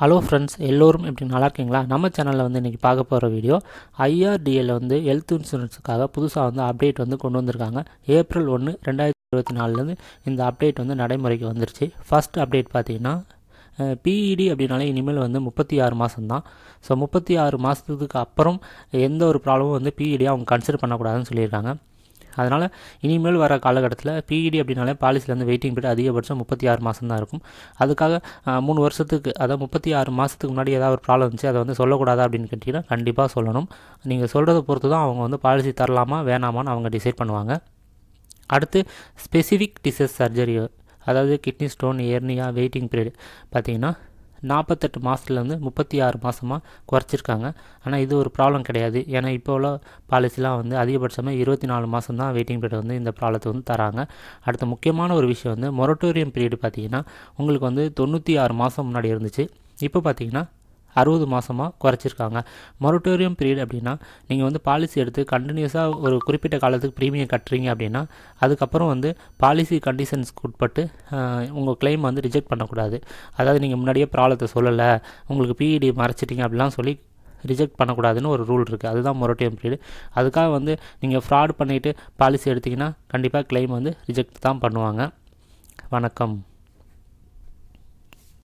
Hello friends, எல்லோரும் எப்படி நல்லா இருக்கீங்களா? நம்ம சேனலில் வந்து இன்றைக்கி பார்க்க போகிற வீடியோ IRDAல வந்து ஹெல்த் இன்சூரன்ஸுக்காக புதுசாக வந்து அப்டேட் வந்து கொண்டு வந்திருக்காங்க. ஏப்ரல் 1, 2024 இந்த அப்டேட் வந்து நடைமுறைக்கு வந்துருச்சு. ஃபஸ்ட் அப்டேட் பார்த்தீங்கன்னா PED அப்படின்னாலே இனிமேல் வந்து 36 மாதம் தான். ஸோ 36 மாதத்துக்கு அப்புறம் எந்த ஒரு ப்ராப்ளமும் வந்து PED அவங்க கன்சிடர் பண்ணக்கூடாதுன்னு சொல்லியிருக்காங்க. அதனால் இனிமேல் வர காலகட்டத்தில் PED அப்படின்னாலே பாலிசிலேருந்து வெயிட்டிங் பீரியட் அதிகபட்சம் 36 மாதம் தான் இருக்கும். அதுக்காக 3 வருஷத்துக்கு, அதாவது 36 மாதத்துக்கு முன்னாடி ஏதாவது ஒரு ப்ராப்ளம் இருந்துச்சு, அதை வந்து சொல்லக்கூடாதா அப்படின்னு கேட்டிங்கன்னா கண்டிப்பாக சொல்லணும். நீங்கள் சொல்கிறத பொறுத்து தான் அவங்க வந்து பாலிசி தரலாமா வேணாமான்னு அவங்க டிசைட் பண்ணுவாங்க. அடுத்து ஸ்பெசிஃபிக் டிசீஸ் சர்ஜரி, அதாவது கிட்னி ஸ்டோன், எர்னியா, வெயிட்டிங் பீரியட் பார்த்திங்கன்னா 48 மாதத்துலேருந்து 36 மாதமாக குறைச்சிருக்காங்க. ஆனால் இது ஒரு ப்ராப்ளம் கிடையாது. ஏன்னா இப்போ உள்ள பாலிசிலாம் வந்து அதிகபட்சமாக 24 மாதம் தான் வெயிட்டிங் பீரியட் வந்து இந்த ப்ராப்ளத்தை வந்து தராங்க. அடுத்த முக்கியமான ஒரு விஷயம் வந்து மொரட்டோரியம் பீரியட் பார்த்திங்கன்னா உங்களுக்கு வந்து 96 மாதம் முன்னாடி இருந்துச்சு. இப்போ பார்த்திங்கன்னா 60 மாதமாக குறைச்சிருக்காங்க. மொரட்டோரியம் பீரியட் அப்படின்னா நீங்கள் வந்து பாலிசி எடுத்து கண்டினியூஸாக ஒரு குறிப்பிட்ட காலத்துக்கு ப்ரீமியம் கட்டுறீங்க அப்படின்னா அதுக்கப்புறம் வந்து பாலிசி கண்டிஷன்ஸ்க்கு உட்பட்டு உங்கள் கிளைம் வந்து ரிஜெக்ட் பண்ணக்கூடாது. அதாவது நீங்கள் முன்னாடியே ப்ராப்ளத்தை சொல்லலை, உங்களுக்கு PED மறைச்சிட்டிங்க அப்படிலாம் சொல்லி ரிஜெக்ட் பண்ணக்கூடாதுன்னு ஒரு ரூல் இருக்குது. அதுதான் மொரட்டோரியம் பீரியட். அதுக்காக வந்து நீங்கள் ஃப்ராட் பண்ணிவிட்டு பாலிசி எடுத்திங்கன்னா கண்டிப்பாக கிளைம் வந்து ரிஜெக்ட் தான் பண்ணுவாங்க. வணக்கம்.